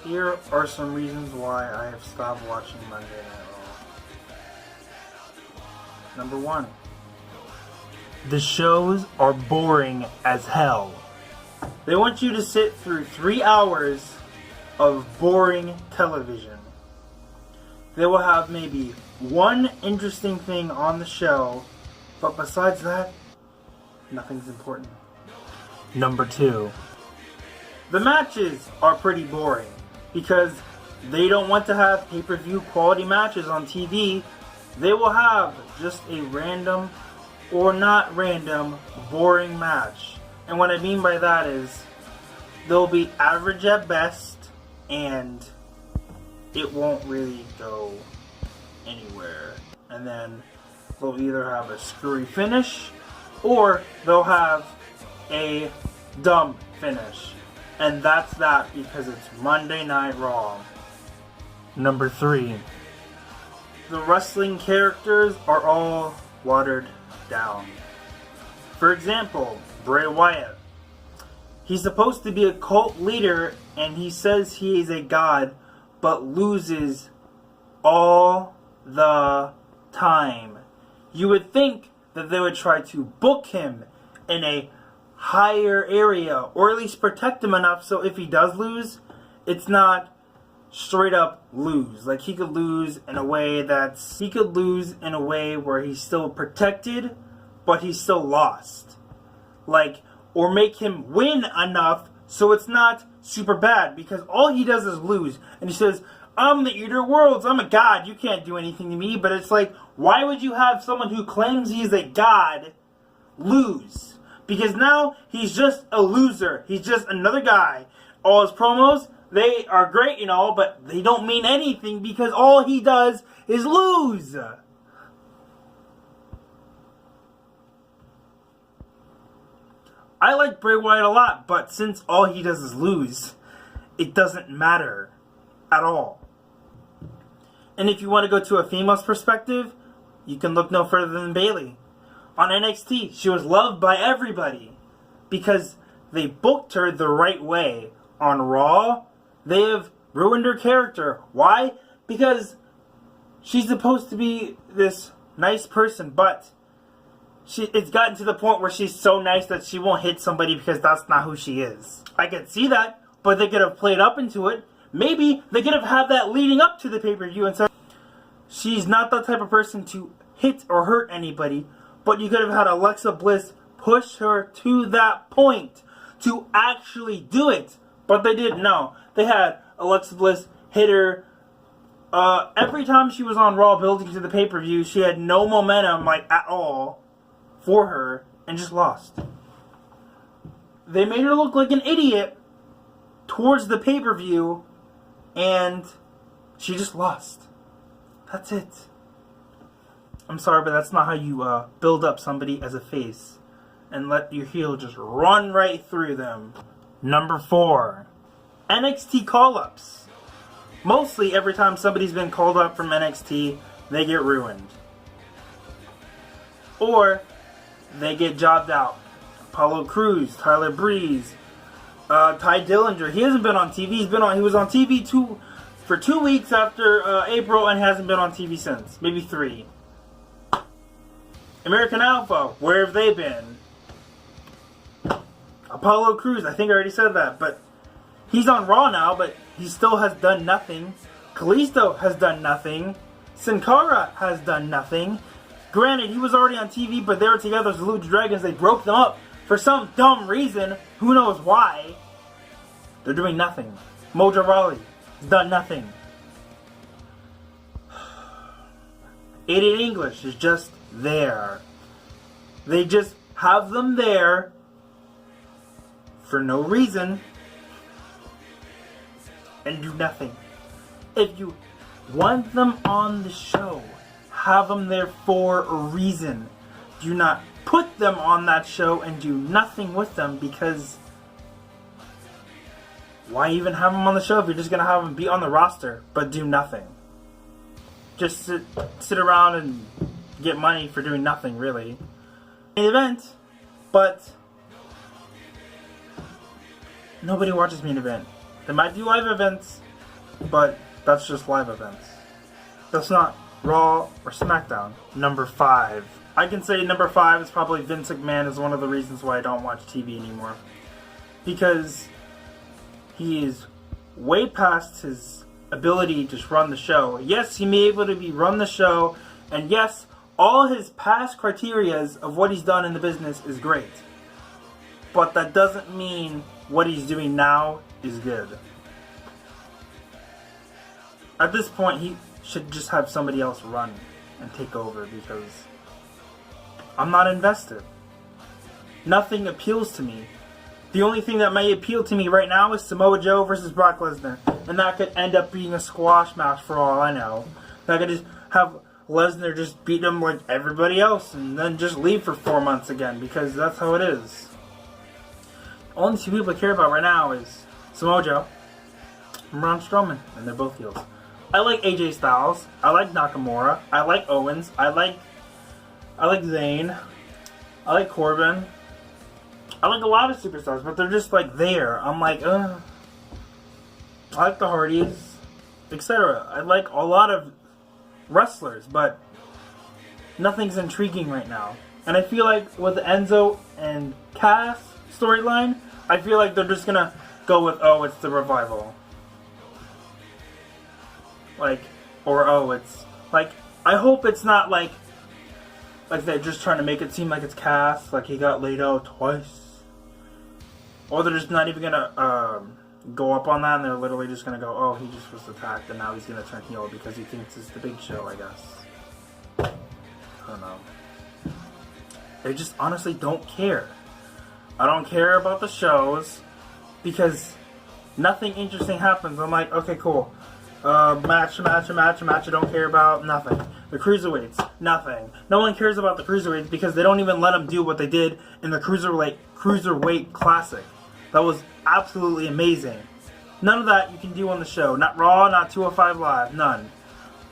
Here are some reasons why I have stopped watching Monday Night Raw. Number 1. The shows are boring as hell. They want you to sit through 3 hours of boring television. They will have maybe one interesting thing on the show, but besides that, nothing's important. Number 2. The matches are pretty boring because they don't want to have pay-per-view quality matches on TV. They will have just a random or not random boring match. And what I mean by that is they'll be average at best and it won't really go anywhere. And then they'll either have a screwy finish or they'll have a dumb finish. And that's that because it's Monday Night Raw. Number 3. The wrestling characters are all watered down. For example, Bray Wyatt. He's supposed to be a cult leader and he says he is a god, but loses all the time. You would think that they would try to book him in a higher area, or at least protect him enough so if he does lose, it's not straight up lose. Like he could lose in a way where he's still protected, but he's still lost. Like, or make him win enough so it's not super bad, because all he does is lose. And he says, I'm the eater of worlds, I'm a god, you can't do anything to me. But it's like, why would you have someone who claims he's a god lose? Because now he's just a loser. He's just another guy. All his promos, they are great and all, but they don't mean anything because all he does is lose. I like Bray Wyatt a lot, but since all he does is lose, it doesn't matter at all. And if you want to go to a female's perspective, you can look no further than Bayley. On NXT, she was loved by everybody because they booked her the right way. On Raw, they have ruined her character. Why? Because she's supposed to be this nice person, but it's gotten to the point where she's so nice that she won't hit somebody because that's not who she is. I could see that, but they could have played up into it. Maybe they could have had that leading up to the pay-per-view and said, she's not the type of person to hit or hurt anybody. But you could have had Alexa Bliss push her to that point to actually do it. But they didn't. No. They had Alexa Bliss hit her. Every time she was on Raw building to the pay-per-view, she had no momentum, like, at all for her and just lost. They made her look like an idiot towards the pay-per-view and she just lost. That's it. I'm sorry, but that's not how you build up somebody as a face and let your heel just run right through them. Number 4. NXT call-ups. Mostly every time somebody's been called up from NXT, they get ruined. Or they get jobbed out. Apollo Crews, Tyler Breeze, Ty Dillinger. He hasn't been on TV. He was on TV for 2 weeks after April and hasn't been on TV since. Maybe 3. American Alpha, where have they been? Apollo Crews, I think I already said that, but he's on Raw now, but he still has done nothing. Kalisto has done nothing. Sin Cara has done nothing. Granted, he was already on TV, but they were together as the Lucha Dragons. They broke them up for some dumb reason. Who knows why? They're doing nothing. Mojo Rawley has done nothing. Aiden English is just there. They just have them there for no reason and do nothing. If you want them on the show, have them there for a reason. Do not put them on that show and do nothing with them, because why even have them on the show if you're just going to have them be on the roster but do nothing? Just sit around and get money for doing nothing, really. An event, but nobody watches main event. They might do live events, but that's just live events. That's not Raw or SmackDown. Number 5. I can say number 5 is probably Vince McMahon is one of the reasons why I don't watch TV anymore. Because he is way past his ability to just run the show. Yes, he may be able to run the show, and yes, all his past criterias of what he's done in the business is great. But that doesn't mean what he's doing now is good. At this point, he should just have somebody else run and take over, because I'm not invested. Nothing appeals to me. The only thing that may appeal to me right now is Samoa Joe versus Brock Lesnar. And that could end up being a squash match for all I know. That could just have Lesnar just beat him like everybody else and then just leave for 4 months again, because that's how it is. Only two people I care about right now is Samoa Joe and Braun Strowman, and they're both heels. I like AJ Styles. I like Nakamura. I like Owens. I like Zayn. I like Corbin. I like a lot of superstars, but they're just like there. I'm like, I like the Hardys, etc. I like a lot of wrestlers, but nothing's intriguing right now. And I feel like with the Enzo and Cass storyline, I feel like they're just gonna go with, oh, it's the Revival. Like, or oh, it's like, I hope it's not like they're just trying to make it seem like it's Cass, like he got laid out twice. Or they're just not even gonna go up on that, and they're literally just gonna go, oh, he just was attacked and now he's gonna turn heel because he thinks it's the Big Show, I guess. I don't know. They just honestly don't care. I don't care about the shows because nothing interesting happens. I'm like, okay, cool. Match. I don't care about nothing. The cruiserweights, nothing. No one cares about the cruiserweights because they don't even let them do what they did in the cruiserweight classic. That was absolutely amazing. None of that you can do on the show. Not Raw, not 205 Live, none.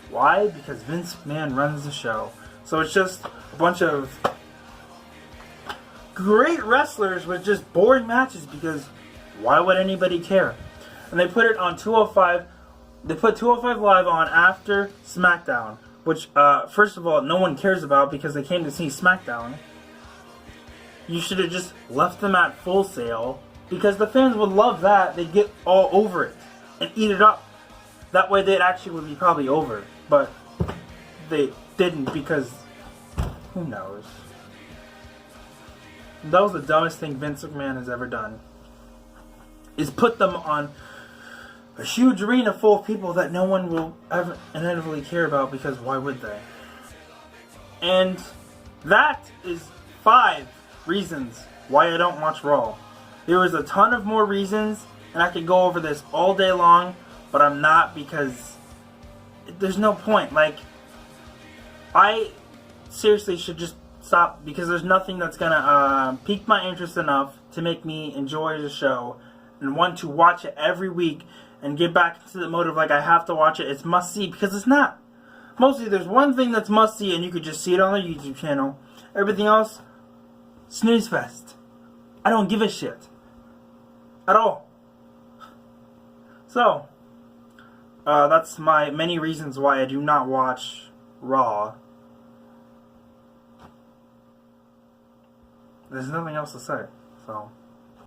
Why? Because Vince McMahon runs the show. So it's just a bunch of great wrestlers with just boring matches, because why would anybody care? And they put it on 205. They put 205 Live on after SmackDown, which, first of all, no one cares about because they came to see SmackDown. You should have just left them at Full Sail, because the fans would love that. They'd get all over it and eat it up. That way they'd actually would be probably over. But they didn't, because who knows? That was the dumbest thing Vince McMahon has ever done. Is put them on a huge arena full of people that no one will ever inevitably care about, because why would they? And that is 5 reasons why I don't watch Raw. There was a ton of more reasons, and I could go over this all day long, but I'm not, because there's no point. Like, I seriously should just stop, because there's nothing that's gonna pique my interest enough to make me enjoy the show and want to watch it every week and get back into the mode of like, I have to watch it. It's must see, because it's not. Mostly there's one thing that's must see, and you could just see it on their YouTube channel. Everything else, snooze fest. I don't give a shit at all. So that's my many reasons why I do not watch Raw. There's nothing else to say, so